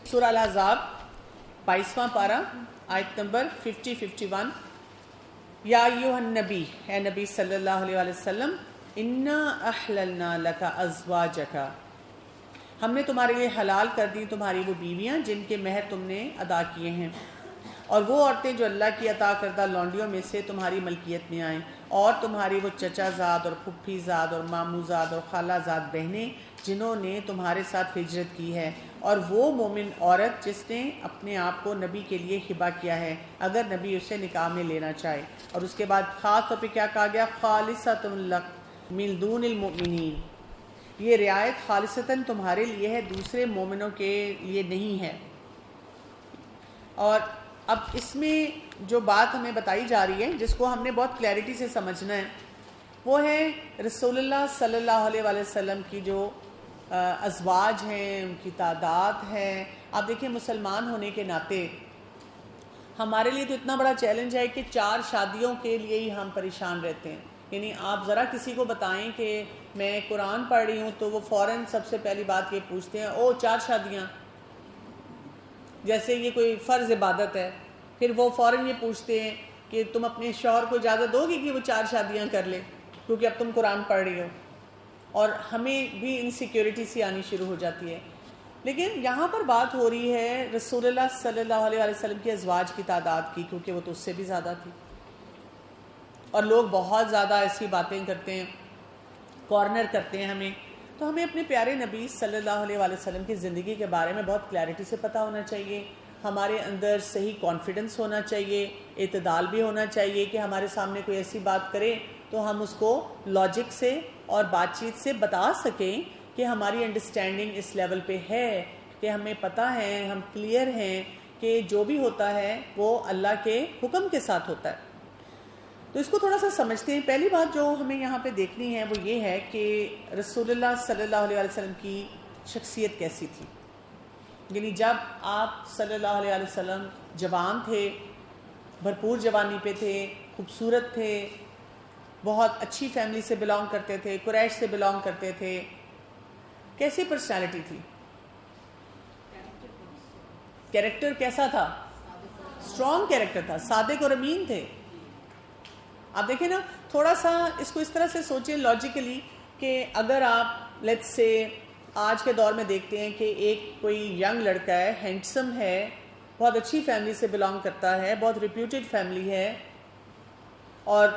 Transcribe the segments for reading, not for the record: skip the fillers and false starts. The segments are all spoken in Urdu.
سورہ الاحزاب 22واں پارہ آیت نمبر 51 یا ایھا النبی، اے نبی صلی اللہ علیہ وآلہ وسلم، انا احللنا لک ازواجک، ہم نے تمہارے لیے حلال کر دی تمہاری وہ بیویاں جن کے مہر تم نے ادا کیے ہیں، اور وہ عورتیں جو اللہ کی عطا کردہ لونڈیوں میں سے تمہاری ملکیت میں آئیں، اور تمہاری وہ چچا زاد اور پھپھی زاد اور ماموں زاد اور خالہ زاد بہنیں جنہوں نے تمہارے ساتھ ہجرت کی ہے، اور وہ مومن عورت جس نے اپنے آپ کو نبی کے لیے ہبہ کیا ہے اگر نبی اسے نکاح میں لینا چاہے۔ اور اس کے بعد خاص طور پہ کیا کہا گیا؟ خالصۃ لک من دون المؤمنین، یہ رعایت خالصتاً تمہارے لیے ہے، دوسرے مومنوں کے لیے نہیں ہے۔ اور اب اس میں جو بات ہمیں بتائی جا رہی ہے جس کو ہم نے بہت کلیئرٹی سے سمجھنا ہے، وہ ہے رسول اللہ صلی اللہ علیہ وآلہ وسلم کی جو ازواج ہیں، ان کی تعداد ہے۔ آپ دیکھیں مسلمان ہونے کے ناطے ہمارے لیے تو اتنا بڑا چیلنج ہے کہ 4 شادیوں کے لیے ہی ہم پریشان رہتے ہیں۔ یعنی آپ ذرا کسی کو بتائیں کہ میں قرآن پڑھ رہی ہوں تو وہ فوراً سب سے پہلی بات یہ پوچھتے ہیں، او 4 شادیاں، جیسے یہ کوئی فرض عبادت ہے۔ پھر وہ فوراً یہ پوچھتے ہیں کہ تم اپنے شوہر کو اجازت دو گی کہ وہ 4 شادیاں کر لے کیونکہ اب تم قرآن پڑھ رہی ہو، اور ہمیں بھی انسیکیورٹی سی آنی شروع ہو جاتی ہے۔ لیکن یہاں پر بات ہو رہی ہے رسول اللہ صلی اللہ علیہ وآلہ وسلم کی ازواج کی تعداد کی، کیونکہ وہ تو اس سے بھی زیادہ تھی، اور لوگ بہت زیادہ ایسی باتیں کرتے ہیں، کارنر کرتے ہیں ہمیں۔ تو ہمیں اپنے پیارے نبی صلی اللہ علیہ وآلہ وسلم کی زندگی کے بارے میں بہت کلیئرٹی سے پتہ ہونا چاہیے، ہمارے اندر صحیح کانفیڈنس ہونا چاہیے، اعتدال بھی ہونا چاہیے کہ ہمارے سامنے کوئی ایسی بات کرے تو ہم اس کو لاجک سے اور بات چیت سے بتا سکیں کہ ہماری انڈرسٹینڈنگ اس لیول پہ ہے کہ ہمیں پتہ ہے، ہم کلیئر ہیں کہ جو بھی ہوتا ہے وہ اللہ کے حکم کے ساتھ ہوتا ہے۔ تو اس کو تھوڑا سا سمجھتے ہیں۔ پہلی بات جو ہمیں یہاں پہ دیکھنی ہے وہ یہ ہے کہ رسول اللہ صلی اللہ علیہ وسلم کی شخصیت کیسی تھی۔ یعنی جب آپ صلی اللہ علیہ وسلم جوان تھے، بھرپور جوانی پہ تھے، خوبصورت تھے، بہت اچھی فیملی سے بلانگ کرتے تھے، قریش سے بلانگ کرتے تھے، کیسی پرسنالٹی تھی؟ کیریکٹر کیسا تھا؟ اسٹرانگ کیریکٹر تھا، صادق اور امین تھے۔ آپ دیکھیں نا، تھوڑا سا اس کو اس طرح سے سوچیں لاجیکلی کہ اگر آپ لیٹس سے آج کے دور میں دیکھتے ہیں کہ ایک کوئی ینگ لڑکا ہے، ہینڈسم ہے، بہت اچھی فیملی سے بلانگ کرتا ہے، بہت ریپیوٹیڈ فیملی ہے، اور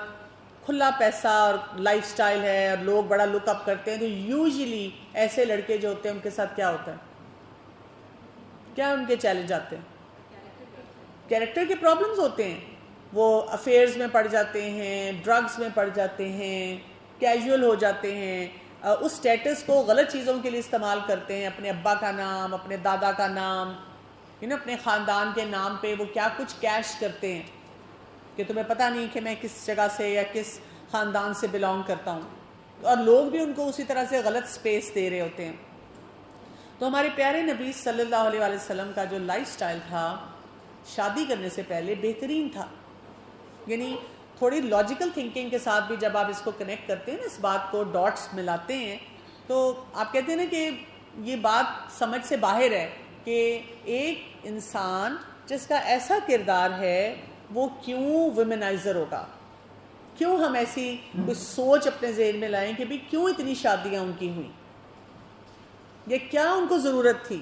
کھلا پیسہ اور لائف سٹائل ہے، اور لوگ بڑا لک اپ کرتے ہیں، تو یوزلی ایسے لڑکے جو ہوتے ہیں ان کے ساتھ کیا ہوتا ہے؟ کیا ان کے چیلنج آتے ہیں؟ کیریکٹر کے پرابلمز ہوتے ہیں۔ وہ افیئرز میں پڑ جاتے ہیں، ڈرگز میں پڑ جاتے ہیں، کیجول ہو جاتے ہیں، اس سٹیٹس کو غلط چیزوں کے لیے استعمال کرتے ہیں، اپنے ابا کا نام، اپنے دادا کا نام، اپنے خاندان کے نام پہ وہ کیا کچھ کیش کرتے ہیں کہ تمہیں پتہ نہیں کہ میں کس جگہ سے یا کس خاندان سے بلانگ کرتا ہوں، اور لوگ بھی ان کو اسی طرح سے غلط سپیس دے رہے ہوتے ہیں۔ تو ہمارے پیارے نبی صلی اللہ علیہ وآلہ وسلم کا جو لائف سٹائل تھا شادی کرنے سے پہلے بہترین تھا۔ یعنی تھوڑی لاجیکل تھنکنگ کے ساتھ بھی جب آپ اس کو کنیکٹ کرتے ہیں نا، اس بات کو ڈاٹس ملاتے ہیں، تو آپ کہتے ہیں نا کہ یہ بات سمجھ سے باہر ہے کہ ایک انسان جس کا ایسا کردار ہے وہ کیوں ویمنائزر ہوگا، کیوں ہم ایسی کچھ سوچ اپنے ذہن میں لائیں کہ بھی کیوں اتنی شادیاں ان کی ہوئیں، یہ کیا ان کو ضرورت تھی؟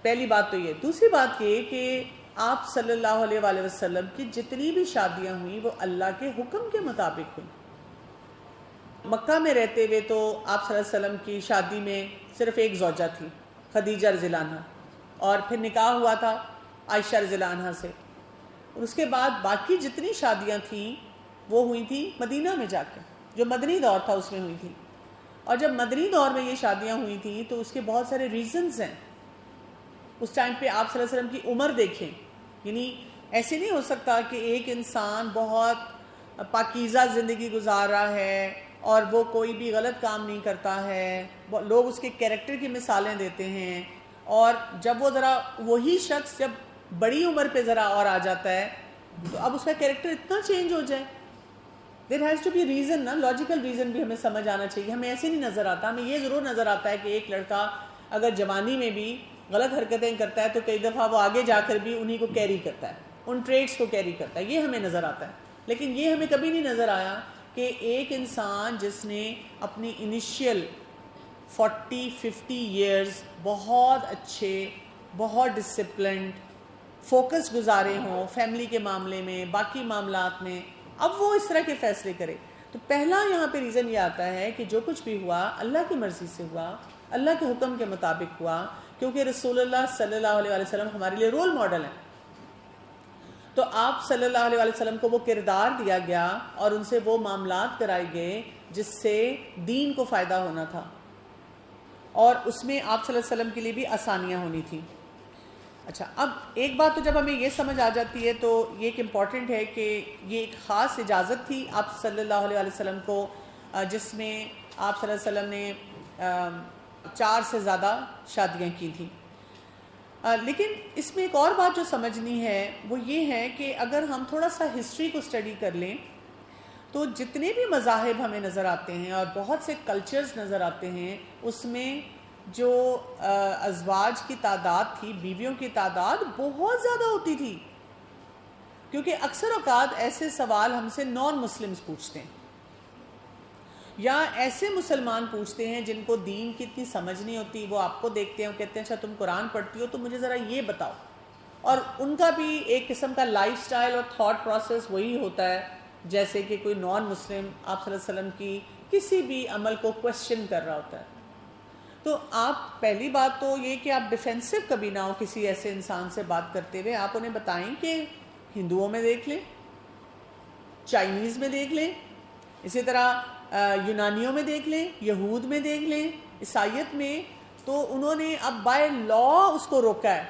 پہلی بات تو یہ۔ دوسری بات یہ کہ آپ صلی اللہ علیہ وآلہ وسلم کی جتنی بھی شادیاں ہوئیں وہ اللہ کے حکم کے مطابق ہوئیں۔ مکہ میں رہتے ہوئے تو آپ صلی اللہ علیہ وسلم کی شادی میں صرف ایک زوجہ تھی، خدیجہ رضی اللہ عنہا، اور پھر نکاح ہوا تھا عائشہ رضی اللہ عنہا سے، اور اس کے بعد باقی جتنی شادیاں تھیں وہ ہوئی تھیں مدینہ میں جا کے، جو مدنی دور تھا اس میں ہوئی تھی۔ اور جب مدنی دور میں یہ شادیاں ہوئی تھیں تو اس کے بہت سارے ریزنز ہیں۔ اس ٹائم پہ آپ صلی اللہ علیہ وسلم کی عمر دیکھیں، یعنی ایسے نہیں ہو سکتا کہ ایک انسان بہت پاکیزہ زندگی گزار رہا ہے اور وہ کوئی بھی غلط کام نہیں کرتا ہے، لوگ اس کے کیریکٹر کی مثالیں دیتے ہیں، اور جب وہ ذرا وہی شخص جب بڑی عمر پہ ذرا اور آ جاتا ہے تو اب اس کا کیریکٹر اتنا چینج ہو جائے۔ There has to be reason نا، لاجیکل ریزن بھی ہمیں سمجھ آنا چاہیے۔ ہمیں ایسے نہیں نظر آتا، ہمیں یہ ضرور نظر آتا ہے کہ ایک لڑکا اگر جوانی میں بھی غلط حرکتیں کرتا ہے تو کئی دفعہ وہ آگے جا کر بھی انہی کو کیری کرتا ہے, ان ٹریٹس کو کیری کرتا ہے, یہ ہمیں نظر آتا ہے. لیکن یہ ہمیں کبھی نہیں نظر آیا کہ ایک انسان جس نے اپنی انیشیل 40-50 ایئرز بہت اچھے, بہت ڈسپلنڈ, فوکس گزارے ہوں فیملی کے معاملے میں, باقی معاملات میں, اب وہ اس طرح کے فیصلے کرے. تو پہلا یہاں پہ ریزن یہ آتا ہے کہ جو کچھ بھی ہوا اللہ کی مرضی سے ہوا, اللہ کے حکم کے مطابق ہوا, کیونکہ رسول اللہ صلی اللہ علیہ وسلم ہمارے لیے رول ماڈل ہیں. تو آپ صلی اللہ علیہ وسلم کو وہ کردار دیا گیا اور ان سے وہ معاملات کرائے گئے جس سے دین کو فائدہ ہونا تھا, اور اس میں آپ صلی اللہ علیہ وسلم کے لیے بھی آسانیاں ہونی تھیں. اچھا, اب ایک بات تو جب ہمیں یہ سمجھ آ جاتی ہے تو یہ ایک امپورٹنٹ ہے کہ یہ ایک خاص اجازت تھی آپ صلی اللہ علیہ وسلم کو, جس میں آپ صلی اللہ علیہ وسلم نے 4 سے زیادہ شادیاں کی تھیں. لیکن اس میں ایک اور بات جو سمجھنی ہے وہ یہ ہے کہ اگر ہم تھوڑا سا ہسٹری کو اسٹڈی کر لیں تو جتنے بھی مذاہب ہمیں نظر آتے ہیں اور بہت سے کلچرز نظر آتے ہیں, اس میں جو ازواج کی تعداد تھی, بیویوں کی تعداد بہت زیادہ ہوتی تھی. کیونکہ اکثر اوقات ایسے سوال ہم سے نان مسلمز پوچھتے ہیں, یا ایسے مسلمان پوچھتے ہیں جن کو دین کی اتنی سمجھ نہیں ہوتی. وہ آپ کو دیکھتے ہیں, وہ کہتے ہیں اچھا تم قرآن پڑھتی ہو تو مجھے ذرا یہ بتاؤ, اور ان کا بھی ایک قسم کا لائف سٹائل اور تھاٹ پروسیس وہی ہوتا ہے جیسے کہ کوئی نان مسلم آپ صلی اللہ علیہ وسلم کی کسی بھی عمل کو کویسچن کر رہا ہوتا ہے. تو آپ پہلی بات تو یہ کہ آپ ڈیفینسو کبھی نہ ہو کسی ایسے انسان سے بات کرتے ہوئے. آپ انہیں بتائیں کہ ہندوؤں میں دیکھ لیں, چائنیز میں دیکھ لیں, اسی طرح یونانیوں میں دیکھ لیں, یہود میں دیکھ لیں, عیسائیت میں, تو انہوں نے اب بائی لا اس کو روکا ہے.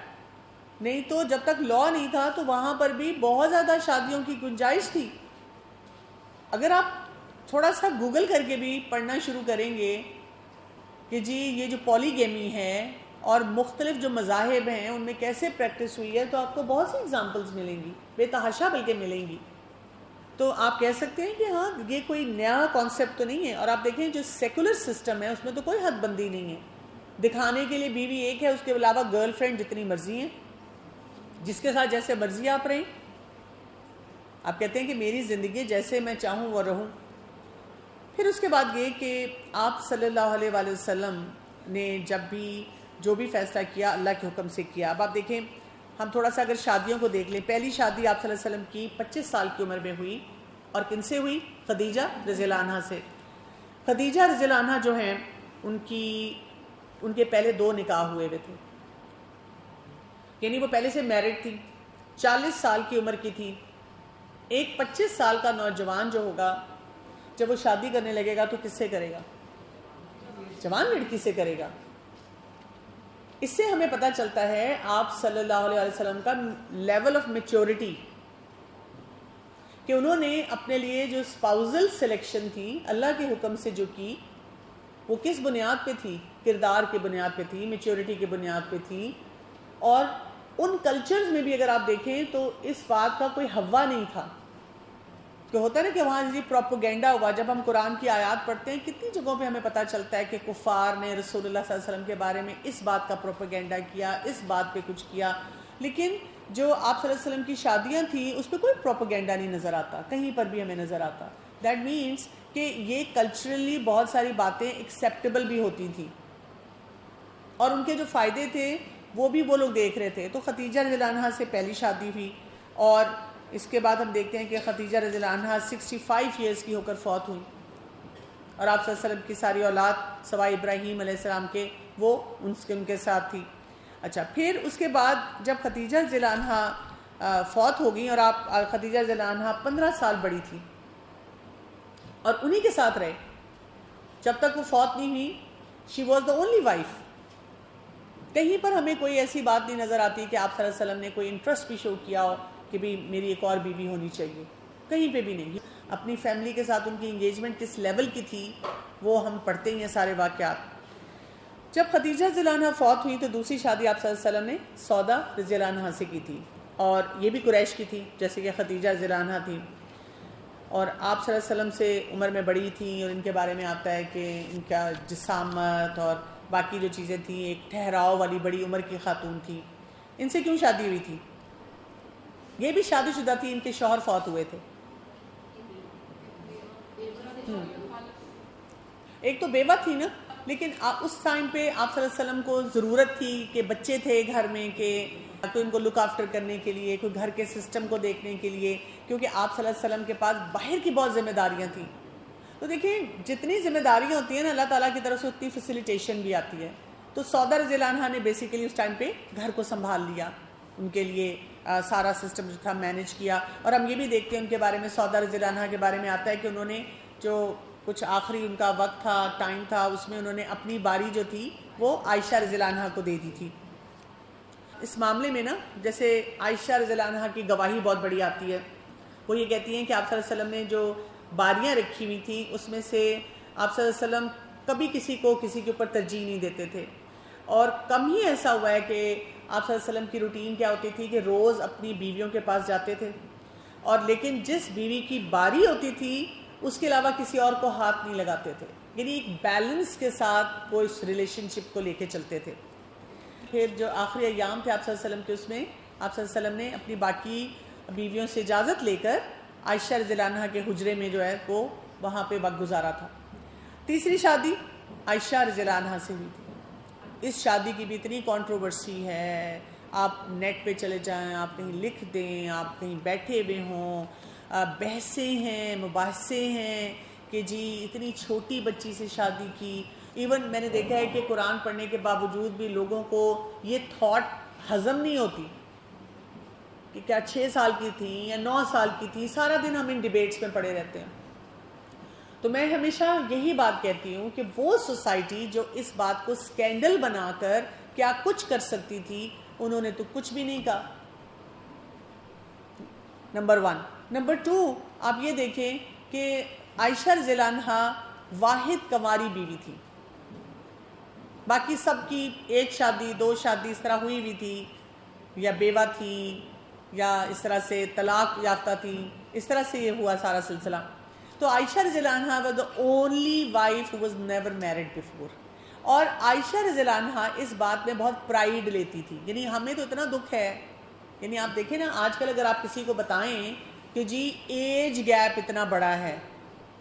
نہیں تو جب تک لا نہیں تھا تو وہاں پر بھی بہت زیادہ شادیوں کی گنجائش تھی. اگر آپ تھوڑا سا گوگل کر کے بھی پڑھنا شروع کریں گے کہ جی یہ جو پولی گیمی ہے اور مختلف جو مذاہب ہیں ان میں کیسے پریکٹس ہوئی ہے, تو آپ کو بہت سی اگزامپلز ملیں گی, بے تحاشا بلکہ ملیں گی. تو آپ کہہ سکتے ہیں کہ ہاں یہ کوئی نیا کانسیپٹ تو نہیں ہے. اور آپ دیکھیں جو سیکولر سسٹم ہے اس میں تو کوئی حد بندی نہیں ہے. دکھانے کے لیے بیوی ایک ہے, اس کے علاوہ گرل فرینڈ جتنی مرضی ہیں, جس کے ساتھ جیسے مرضی آپ رہیں. آپ کہتے ہیں کہ میری زندگی جیسے میں چاہوں وہ رہوں. پھر اس کے بعد یہ کہ آپ صلی اللہ علیہ وآلہ وسلم نے جب بھی جو بھی فیصلہ کیا اللہ کے حکم سے کیا. اب آپ دیکھیں ہم تھوڑا سا اگر شادیوں کو دیکھ لیں, پہلی شادی آپ صلی اللہ علیہ وسلم کی 25 سال کی عمر میں ہوئی, اور کن سے ہوئی؟ خدیجہ رضی اللہ عنہا سے. خدیجہ رضی اللہ عنہا جو ہیں ان کے پہلے 2 نکاح ہوئے ہوئے تھے, یعنی وہ پہلے سے میرڈ تھی, 40 سال کی عمر کی تھی. ایک 25 سال کا نوجوان جو ہوگا جب وہ شادی کرنے لگے گا تو کس سے کرے گا؟ جوان لڑکی سے کرے گا. اس سے ہمیں پتہ چلتا ہے آپ صلی اللہ علیہ وسلم کا لیول آف میچورٹی, کہ انہوں نے اپنے لیے جو اسپاؤزل سلیکشن تھی اللہ کے حکم سے جو کی, وہ کس بنیاد پہ تھی؟ کردار کی بنیاد پہ تھی, میچورٹی کی بنیاد پہ تھی. اور ان کلچرز میں بھی اگر آپ دیکھیں تو اس بات کا کوئی ہوا نہیں تھا کہ ہوتا ہے نا کہ وہاں جی پروپیگنڈا ہوا. جب ہم قرآن کی آیات پڑھتے ہیں کتنی جگہوں پہ ہمیں پتہ چلتا ہے کہ کفار نے رسول اللہ صلی اللہ علیہ وسلم کے بارے میں اس بات کا پروپیگنڈا کیا, اس بات پہ کچھ کیا. لیکن جو آپ صلی اللہ علیہ وسلم کی شادیاں تھیں اس پہ کوئی پروپیگنڈا نہیں نظر آتا, کہیں پر بھی ہمیں نظر آتا. دیٹ مینس کہ یہ کلچرلی بہت ساری باتیں ایکسیپٹیبل بھی ہوتی تھیں, اور ان کے جو فائدے تھے وہ بھی وہ لوگ دیکھ رہے تھے. تو خدیجہ رضی اللہ عنہا سے پہلی شادی ہوئی, اور اس کے بعد ہم دیکھتے ہیں کہ خدیجہ رضی اللہ عنہا 65 ایئرز کی ہو کر فوت ہوئی, اور آپ صلی اللہ علیہ وسلم کی ساری اولاد سوائے ابراہیم علیہ السلام کے وہ ان کے ساتھ تھی. اچھا, پھر اس کے بعد جب خدیجہ رضی اللہ عنہا فوت ہو گئی, اور آپ خدیجہ رضی اللہ عنہا 15 سال بڑی تھی اور انہی کے ساتھ رہے جب تک وہ فوت نہیں ہوئی. She was the only wife. کہیں پر ہمیں کوئی ایسی بات نہیں نظر آتی کہ آپ صلی اللہ علیہ وسلم نے کوئی انٹرسٹ بھی شو کیا ہو کہ بھی میری ایک اور بیوی ہونی چاہیے, کہیں پہ بھی نہیں. اپنی فیملی کے ساتھ ان کی انگیجمنٹ کس لیول کی تھی وہ ہم پڑھتے ہی ہیں سارے واقعات. جب خدیجہ رضی اللہ عنہا فوت ہوئی تو دوسری شادی آپ صلی اللہ علیہ وسلم نے سودا رضی اللہ عنہا سے کی تھی, اور یہ بھی قریش کی تھی جیسے کہ خدیجہ رضی اللہ عنہا تھی, اور آپ صلی اللہ علیہ وسلم سے عمر میں بڑی تھیں. اور ان کے بارے میں آتا ہے کہ ان کا جسامت اور باقی جو چیزیں تھیں، ایک ٹھہراؤ والی بڑی عمر کی خاتون تھی، ان سے کیوں شادی ہوئی تھی؟ یہ بھی شادی شدہ تھی، ان کے شوہر فوت ہوئے تھے. ایک تو بیوہ تھی نا، لیکن اس ٹائم پہ آپ صلی اللہ علیہ وسلم کو ضرورت تھی کہ بچے تھے گھر میں، کہ تو ان کو لک آفٹر کرنے کے لیے، کوئی گھر کے سسٹم کو دیکھنے کے لیے، کیونکہ آپ صلی اللہ علیہ وسلم کے پاس باہر کی بہت ذمہ داریاں تھیں. تو دیکھیں جتنی ذمہ داریاں ہوتی ہیں نا اللہ تعالیٰ کی طرف سے اتنی فیسیلیٹیشن بھی آتی ہے. تو سودا رضی اللہ عنہ نے بیسیکلی اس ٹائم پہ گھر کو سنبھال لیا، ان کے لیے سارا سسٹم جو تھا مینیج کیا. اور ہم یہ بھی دیکھتے ہیں ان کے بارے میں، سودا رضی اللہ عنہ کے بارے میں آتا ہے کہ انہوں نے جو کچھ آخری ان کا وقت تھا، ٹائم تھا، اس میں انہوں نے اپنی باری جو تھی وہ عائشہ رضی اللہ عنہ کو دے دی تھی. اس معاملے میں نا جیسے عائشہ رضی اللہ عنہ کی گواہی بہت بڑی آتی ہے. وہ یہ کہتی ہیں کہ آپ صلی اللہ علیہ وسلم نے جو باریاں رکھی ہوئی تھیں اس میں سے آپ صلی اللہ علیہ وسلم کبھی کسی کے اوپر ترجیح نہیں دیتے تھے. اور کم ہی ایسا ہوا ہے کہ آپ صلی اللہ علیہ وسلم کی روٹین کیا ہوتی تھی کہ روز اپنی بیویوں کے پاس جاتے تھے، اور لیکن جس بیوی کی باری ہوتی تھی اس کے علاوہ کسی اور کو ہاتھ نہیں لگاتے تھے. یعنی ایک بیلنس کے ساتھ وہ اس ریلیشن شپ کو لے کے چلتے تھے. پھر جو آخری ایام تھے آپ صلی اللہ علیہ وسلم کے، اس میں آپ صلی اللہ علیہ وسلم نے اپنی باقی بیویوں سے اجازت لے کر عائشہ رضی اللہ عنہ کے حجرے میں جو ہے وہ وہاں پہ وقت گزارا تھا. تیسری شادی عائشہ رضی اللہ عنہ سے ہوئی تھی. اس شادی کی بھی اتنی کنٹروورسی ہے، آپ نیٹ پہ چلے جائیں، آپ کہیں لکھ دیں، آپ کہیں بیٹھے ہوئے ہوں، بحثیں ہیں، مباحثے ہیں کہ جی اتنی چھوٹی بچی سے شادی کی. ایون میں نے دیکھا ہے کہ قرآن پڑھنے کے باوجود بھی لوگوں کو یہ تھاٹ ہضم نہیں ہوتی کہ کیا 6 سال کی تھی یا 9 سال کی تھی. سارا دن ہم ان ڈیبیٹس میں پڑے رہتے ہیں. تو میں ہمیشہ یہی بات کہتی ہوں کہ وہ سوسائٹی جو اس بات کو سکینڈل بنا کر کیا کچھ کر سکتی تھی، انہوں نے تو کچھ بھی نہیں کہا. نمبر 1. نمبر 2، آپ یہ دیکھیں کہ عائشہ رضی اللہ عنہا واحد کنواری بیوی تھی. باقی سب کی 1 شادی 2 شادی اس طرح ہوئی تھی، یا بیوہ تھی، یا اس طرح سے طلاق یافتہ تھی. اس طرح سے یہ ہوا سارا سلسلہ. تو عائشہ رضی اللہ عنہا was the only wife who was never married before. اور عائشہ رضی اللہ عنہا اس بات میں بہت پرائیڈ لیتی تھی. یعنی ہمیں تو اتنا دکھ ہے، یعنی آپ دیکھیں نا آج کل اگر آپ کسی کو بتائیں کہ جی ایج گیپ اتنا بڑا ہے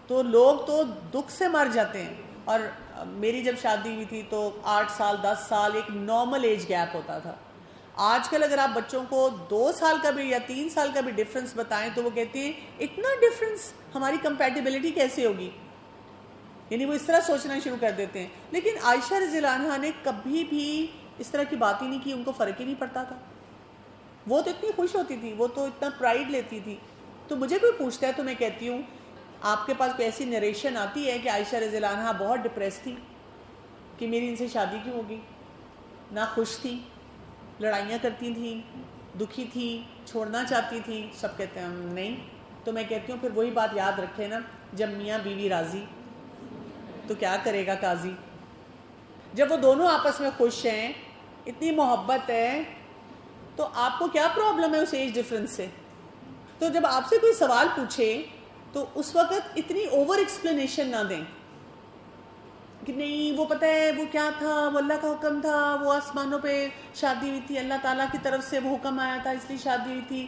تو لوگ تو دکھ سے مر جاتے ہیں. اور میری جب شادی ہوئی تھی تو 8 سال 10 سال ایک نارمل ایج گیپ ہوتا تھا. آج کل اگر آپ بچوں کو 2 سال کا بھی یا 3 سال کا بھی ڈفرنس بتائیں تو وہ کہتے ہیں اتنا ڈفرنس، ہماری کمپیٹیبلٹی کیسے ہوگی. یعنی وہ اس طرح سوچنا شروع کر دیتے ہیں. لیکن عائشہ رضی اللہ عنہا نے کبھی بھی اس طرح کی بات ہی نہیں کی، ان کو فرق ہی نہیں پڑتا تھا. وہ تو اتنی خوش ہوتی تھی، وہ تو اتنا پرائیڈ لیتی تھی. تو مجھے کوئی پوچھتا ہے تو میں کہتی ہوں آپ کے پاس کوئی ایسی نریشن آتی ہے کہ عائشہ رضی اللہ عنہا بہت ڈپریس تھی کہ میری ان سے شادی کیوں ہوگی، نہ خوش تھی، لڑائیاں کرتی تھیں، دکھی تھی، چھوڑنا چاہتی تھی. سب کہتے ہیں نہیں. تو میں کہتی ہوں پھر وہی بات یاد رکھے نا، جب میاں بیوی راضی تو کیا کرے گا قاضی. جب وہ دونوں آپس میں خوش ہیں، اتنی محبت ہے، تو آپ کو کیا پرابلم ہے اس ایج ڈفرنس سے. تو جب آپ سے کوئی سوال پوچھے تو اس وقت اتنی اوور ایکسپلینیشن نہ دیں کہ نہیں وہ پتہ ہے وہ کیا تھا، وہ اللہ کا حکم تھا، وہ آسمانوں پہ شادی ہوئی تھی، اللہ تعالیٰ کی طرف سے وہ حکم آیا تھا اس لیے شادی ہوئی تھی.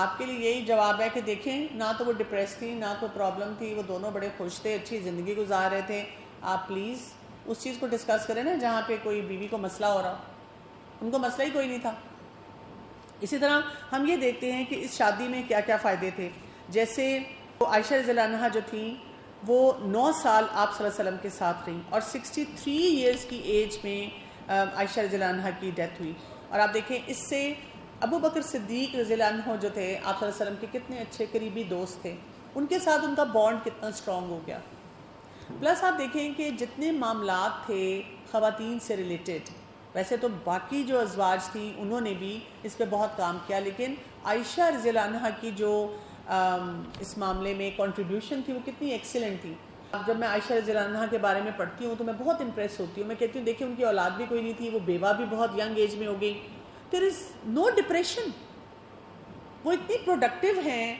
آپ کے لیے یہی جواب ہے کہ دیکھیں نہ تو وہ ڈپریس تھی، نہ کوئی پرابلم تھی، وہ دونوں بڑے خوش تھے، اچھی زندگی گزار رہے تھے. آپ پلیز اس چیز کو ڈسکس کریں نا جہاں پہ کوئی بیوی کو مسئلہ ہو رہا. ان کو مسئلہ ہی کوئی نہیں تھا. اسی طرح ہم یہ دیکھتے ہیں کہ اس شادی میں کیا کیا فائدے تھے. جیسے عائشہ رضی اللہ عنہا جو تھیں وہ 9 سال آپ صلی اللہ علیہ وسلم کے ساتھ رہیں، اور 63 ایئرز کی ایج میں عائشہ رضی اللہ عنہا کی ڈیتھ ہوئی. اور آپ دیکھیں اس سے ابو بکر صدیق رضی اللہ عنہ جو تھے آپ صلی اللہ علیہ وسلم کے کتنے اچھے قریبی دوست تھے، ان کے ساتھ ان کا بانڈ کتنا اسٹرانگ ہو گیا. پلس آپ دیکھیں کہ جتنے معاملات تھے خواتین سے ریلیٹڈ، ویسے تو باقی جو ازواج تھیں انہوں نے بھی اس پہ بہت کام کیا، لیکن عائشہ رضی اللہ عنہا کی جو اس معاملے میں کنٹریبیوشن تھی وہ کتنی ایکسیلنٹ تھی. اب جب میں عائشہ رضی اللہ عنہا کے بارے میں پڑھتی ہوں تو میں بہت امپریس ہوتی ہوں. میں کہتی ہوں دیکھیں ان کی اولاد بھی کوئی نہیں تھی، وہ بیوہ بھی بہت ینگ ایج میں ہو گئی. دیر از نو ڈپریشن. وہ اتنی پروڈکٹیو ہیں،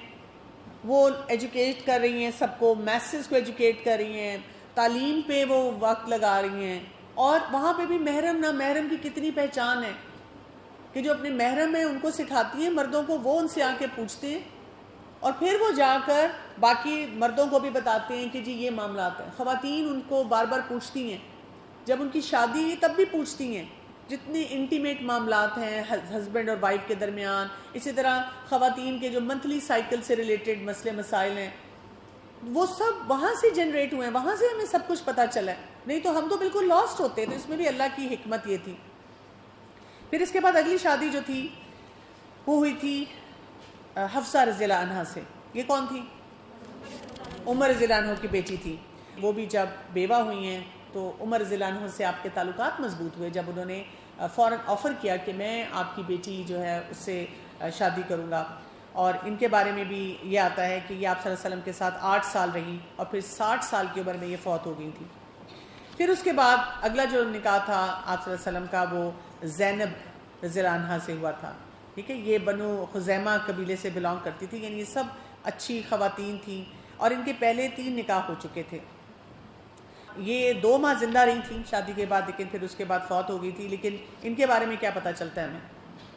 وہ ایجوکیٹ کر رہی ہیں سب کو، میسز کو ایجوکیٹ کر رہی ہیں، تعلیم پہ وہ وقت لگا رہی ہیں. اور وہاں پہ بھی محرم نہ محرم کی کتنی پہچان ہے کہ جو اپنے محرم ہیں ان کو سکھاتی ہیں مردوں کو، وہ ان سے آ کے پوچھتے ہیں اور پھر وہ جا کر باقی مردوں کو بھی بتاتے ہیں کہ جی یہ معاملات ہیں. خواتین ان کو بار بار پوچھتی ہیں، جب ان کی شادی ہوئی تب بھی پوچھتی ہیں، جتنے انٹیمیٹ معاملات ہیں ہسبینڈ اور وائف کے درمیان، اسی طرح خواتین کے جو منتھلی سائیکل سے ریلیٹڈ مسئلے مسائل ہیں وہ سب وہاں سے جنریٹ ہوئے ہیں، وہاں سے ہمیں سب کچھ پتہ چلا ہے. نہیں تو ہم تو بالکل لاسٹ ہوتے. تو اس میں بھی اللہ کی حکمت یہ تھی. پھر اس کے بعد اگلی شادی جو تھی وہ ہوئی تھی حفصہ رضی اللہ عنہا سے. یہ کون تھی؟ عمر رضی اللہ عنہ کی بیٹی تھی. وہ بھی جب بیوہ ہوئی ہیں تو عمر رضی اللہ عنہ سے آپ کے تعلقات مضبوط ہوئے جب انہوں نے فوراً آفر کیا کہ میں آپ کی بیٹی جو ہے اس سے شادی کروں گا. اور ان کے بارے میں بھی یہ آتا ہے کہ یہ آپ صلی اللہ علیہ وسلم کے ساتھ 8 سال رہی اور پھر 60 سال کی عمر میں یہ فوت ہو گئی تھی. پھر اس کے بعد اگلا جو نکاح تھا آپ صلی اللہ علیہ وسلم کا وہ زینب رضی اللہ عنہا سے ہوا تھا. ٹھیک ہے، یہ بنو خزیمہ قبیلے سے بلانگ کرتی تھی، یعنی یہ سب اچھی خواتین تھیں اور ان کے پہلے 3 نکاح ہو چکے تھے. یہ 2 ماہ زندہ رہی تھیں شادی کے بعد، لیکن پھر اس کے بعد فوت ہو گئی تھی. لیکن ان کے بارے میں کیا پتہ چلتا ہے ہمیں؟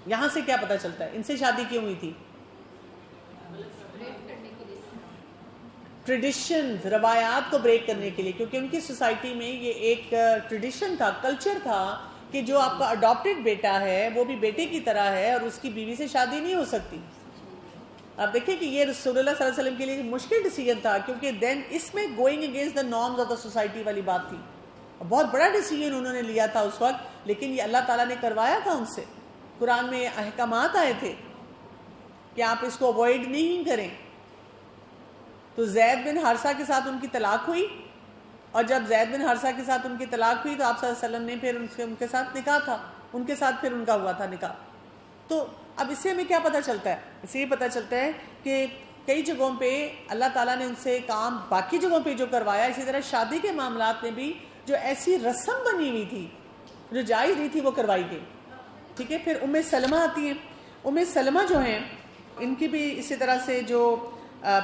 یہاں سے کیا پتہ چلتا ہے ان سے شادی کیوں ہوئی تھی؟ ٹریڈیشنز، روایات کو بریک کرنے کے لیے، کیونکہ ان کی سوسائٹی میں یہ ایک ٹریڈیشن تھا، کلچر تھا کہ جو آپ کا اڈاپٹڈ بیٹا ہے وہ بھی بیٹے کی طرح ہے اور اس کی بیوی سے شادی نہیں ہو سکتی. آپ دیکھیں کہ یہ رسول اللہ صلی اللہ علیہ وسلم کے لیے مشکل ڈیسیجن تھا، کیونکہ دین اس میں going against the norms of the society والی بات تھی. بہت بڑا ڈیسیجن انہوں نے لیا تھا اس وقت، لیکن یہ اللہ تعالیٰ نے کروایا تھا ان سے. قرآن میں احکامات آئے تھے کہ آپ اس کو اوائڈ نہیں کریں. تو زید بن حارثہ کے ساتھ ان کی طلاق ہوئی، اور جب زید بن حارثہ کے ساتھ ان کی طلاق ہوئی تو آپ صلی اللہ علیہ وسلم نے پھر ان کے ساتھ نکاح تھا، ان کے ساتھ پھر ان کا ہوا تھا نکاح. تو اب اس سے ہمیں کیا پتہ چلتا ہے؟ اس سے یہ پتہ چلتا ہے کہ کئی جگہوں پہ اللہ تعالیٰ نے ان سے کام باقی جگہوں پہ جو کروایا، اسی طرح شادی کے معاملات میں بھی جو ایسی رسم بنی ہوئی تھی جو جائز نہیں تھی وہ کروائی گئی. ٹھیک ہے. پھر ام سلمہ آتی ہیں. ام سلمہ جو ہیں ان کی بھی اسی طرح سے جو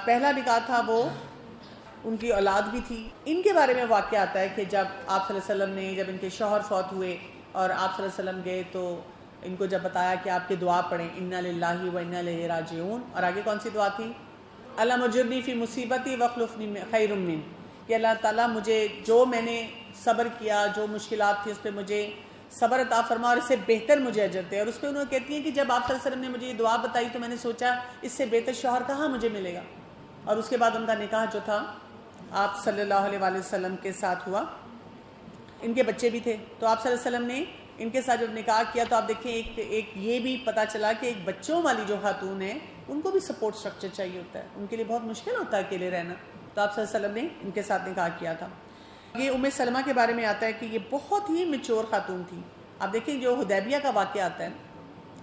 پہلا نکاح تھا وہ ان کی اولاد بھی تھی. ان کے بارے میں واقعہ آتا ہے کہ جب آپ صلی اللہ علیہ وسلم نے، جب ان کے شوہر فوت ہوئے اور آپ صلی اللہ علیہ وسلم گئے تو ان کو جب بتایا کہ آپ کی دعا پڑھیں انا للہ و انا الیہ راجعون، اور آگے کون سی دعا تھی؟ اللہم اجرنی فی مصیبتی واخلفنی خیر من، کہ اللہ تعالیٰ مجھے جو میں نے صبر کیا، جو مشکلات تھی اس پہ مجھے صبر عطا فرما اور اس سے بہتر مجھے اجر دے. اور اس پہ انہوں نے کہتی ہیں کہ جب آپ صلی اللہ علیہ وسلم نے مجھے یہ دعا بتائی تو میں نے سوچا اس سے بہتر شوہر کہاں مجھے ملے گا. اور اس کے بعد ان کا نکاح جو تھا آپ صلی اللہ علیہ وآلہ وسلم کے ساتھ ہوا. ان کے بچے بھی تھے تو آپ صلی اللہ علیہ وسلم نے ان کے ساتھ جب نکاح کیا تو آپ دیکھیں ایک یہ بھی پتہ چلا کہ ایک بچوں والی جو خاتون ہیں ان کو بھی سپورٹ سٹرکچر چاہیے ہوتا ہے، ان کے لیے بہت مشکل ہوتا ہے اکیلے رہنا. تو آپ صلی اللہ علیہ وسلم نے ان کے ساتھ نکاح کیا تھا. یہ ام سلمہ کے بارے میں آتا ہے کہ یہ بہت ہی میچور خاتون تھی. آپ دیکھیں جو حدیبیہ کا واقعہ آتا ہے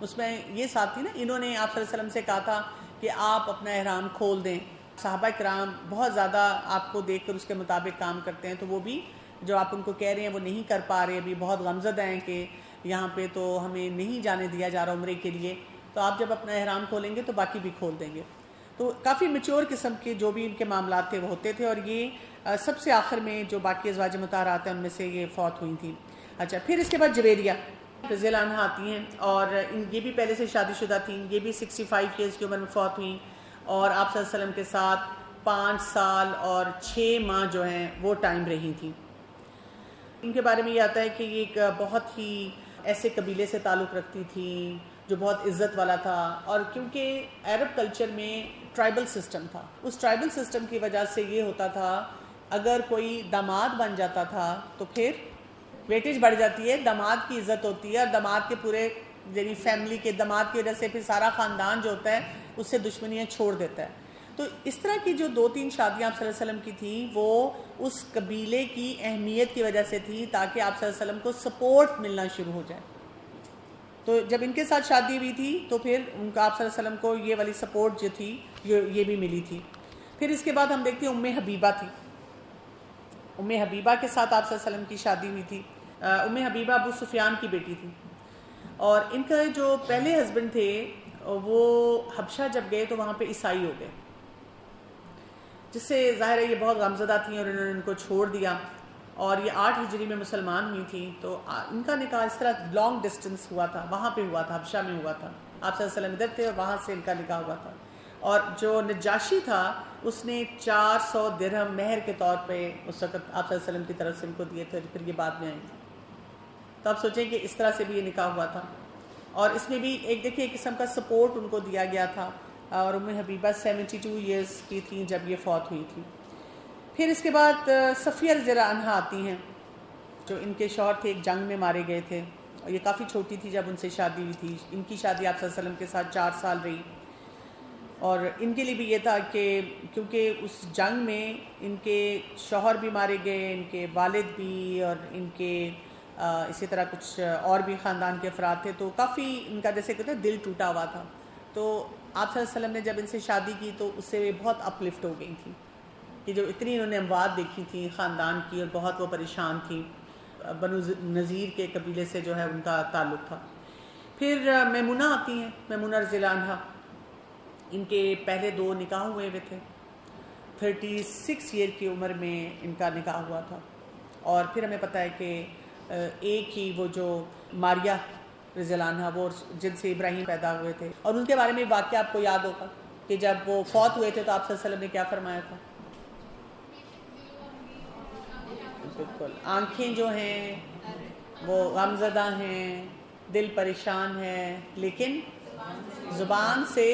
اس میں یہ ساتھ تھی نا، انہوں نے آپ صلی اللہ علیہ وسلم سے کہا تھا کہ آپ اپنا احرام کھول دیں. صحابہ کرام بہت زیادہ آپ کو دیکھ کر اس کے مطابق کام کرتے ہیں، تو وہ بھی جو آپ ان کو کہہ رہے ہیں وہ نہیں کر پا رہے، ابھی بہت غمزدہ ہیں کہ یہاں پہ تو ہمیں نہیں جانے دیا جا رہا عمرے کے لیے، تو آپ جب اپنا احرام کھولیں گے تو باقی بھی کھول دیں گے. تو کافی میچور قسم کے جو بھی ان کے معاملات تھے وہ ہوتے تھے. اور یہ سب سے آخر میں جو باقی ازواج مطہرات ہیں ان میں سے یہ فوت ہوئی تھیں. اچھا، پھر اس کے بعد جویریہ رضی اللہ عنہا آتی ہیں، اور یہ بھی پہلے سے شادی شدہ تھیں. یہ بھی 65 ایئرس کی عمر میں فوت ہوئیں اور آپ صلی اللہ علیہ وسلم کے ساتھ 5 سال اور 6 ماہ جو ہیں وہ ٹائم رہی تھیں. ان کے بارے میں یہ آتا ہے کہ یہ ایک بہت ہی ایسے قبیلے سے تعلق رکھتی تھی جو بہت عزت والا تھا. اور کیونکہ عرب کلچر میں ٹرائبل سسٹم تھا، اس ٹرائبل سسٹم کی وجہ سے یہ ہوتا تھا اگر کوئی داماد بن جاتا تھا تو پھر ویٹیج بڑھ جاتی ہے، داماد کی عزت ہوتی ہے، اور داماد کے پورے یعنی فیملی کے داماد کی وجہ سے پھر سارا خاندان جو ہوتا ہے اس سے دشمنیاں چھوڑ دیتا ہے. تو اس طرح کی جو 2-3 شادیاں آپ صلی اللہ علیہ وسلم کی تھیں وہ اس قبیلے کی اہمیت کی وجہ سے تھی تاکہ آپ صلی اللہ علیہ وسلم کو سپورٹ ملنا شروع ہو جائے. تو جب ان کے ساتھ شادی ہوئی تھی تو پھر ان کا آپ صلی اللہ علیہ وسلم کو یہ والی سپورٹ جو تھی یہ بھی ملی تھی. پھر اس کے بعد ہم دیکھتے ہیں ام حبیبہ تھی. ام حبیبہ کے ساتھ آپ صلی اللہ علیہ وسلم کی شادی ہوئی تھی. ام حبیبہ ابو سفیان کی بیٹی تھی، اور ان کا جو پہلے ہسبینڈ تھے وہ حبشہ جب گئے تو وہاں پہ عیسائی ہو گئے، جس سے ظاہر ہے یہ بہت غمزدہ تھیں اور انہوں نے ان کو چھوڑ دیا. اور یہ 8 ہجری میں مسلمان ہوئی تھی. تو ان کا نکاح اس طرح لانگ ڈسٹنس ہوا تھا, وہاں پہ ہوا تھا, حبشہ میں ہوا تھا. آپ صلی اللہ علیہ وسلم ادھر تھے اور وہاں سے ان کا نکاح ہوا تھا. اور جو نجاشی تھا اس نے 400 درہم مہر کے طور پہ اس وقت آپ صلی اللہ علیہ وسلم کی طرف سے ان کو دیے تھے, پھر یہ بعد میں آئی تھی. تو آپ سوچیں کہ اس طرح سے بھی یہ نکاح ہوا تھا. اور اس میں بھی ایک دیکھیے ایک قسم کا سپورٹ ان کو دیا گیا تھا. اور ام حبیبہ 72 ایئرس کی تھیں جب یہ فوت ہوئی تھی. پھر اس کے بعد صفیہ رضی اللہ عنہا آتی ہیں, جو ان کے شوہر تھے ایک جنگ میں مارے گئے تھے, اور یہ کافی چھوٹی تھی جب ان سے شادی ہوئی تھی. ان کی شادی آپ صلی اللہ علیہ وسلم کے ساتھ 4 سال رہی. اور ان کے لیے بھی یہ تھا کہ کیونکہ اس جنگ میں ان کے شوہر بھی مارے گئے, ان کے والد بھی, اور ان کے اسی طرح کچھ اور بھی خاندان کے افراد تھے, تو کافی ان کا جیسے کہتے ہیں دل ٹوٹا ہوا تھا. تو آپ صلی اللہ علیہ وسلم نے جب ان سے شادی کی تو اس سے بہت اپلفٹ ہو گئی تھی کہ جو اتنی انہوں نے اموات دیکھی تھی خاندان کی, اور بہت وہ پریشان تھی. بنو نذیر کے قبیلے سے جو ہے ان کا تعلق تھا. پھر میمونہ آتی ہیں, میمونہ رضی اللہ عنہا. ان کے پہلے 2 نکاح ہوئے ہوئے تھے. 36 ایئر کی عمر میں ان کا نکاح ہوا تھا. اور پھر ہمیں پتہ ہے کہ ایک ہی وہ جو ماریہ رضی اللہ عنہا, وہ جن سے ابراہیم پیدا ہوئے تھے, اور ان کے بارے میں واقعہ آپ کو یاد ہوگا کہ جب وہ فوت ہوئے تھے تو آپ صلی اللہ علیہ وسلم نے کیا فرمایا تھا. بالکل, آنکھیں جو ہیں وہ غمزدہ ہیں, دل پریشان ہے, لیکن زبان سے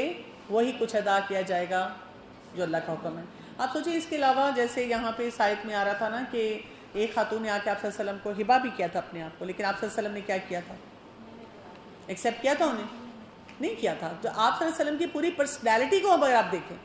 وہی کچھ ادا کیا جائے گا جو اللہ کا حکم ہے. آپ سوچیں اس کے علاوہ جیسے یہاں پہ اس آیت میں آ رہا تھا نا کہ ایک خاتون نے آ کے آپ صلی اللہ علیہ وسلم کو ہبہ بھی کیا تھا اپنے آپ کو, لیکن آپ صلی اللہ علیہ وسلم نے کیا کیا تھا, ایکسیپٹ کیا تھا, انہیں نہیں کیا تھا. تو آپ صلی اللہ علیہ وسلم کی پوری پرسنالٹی کو اگر آپ دیکھیں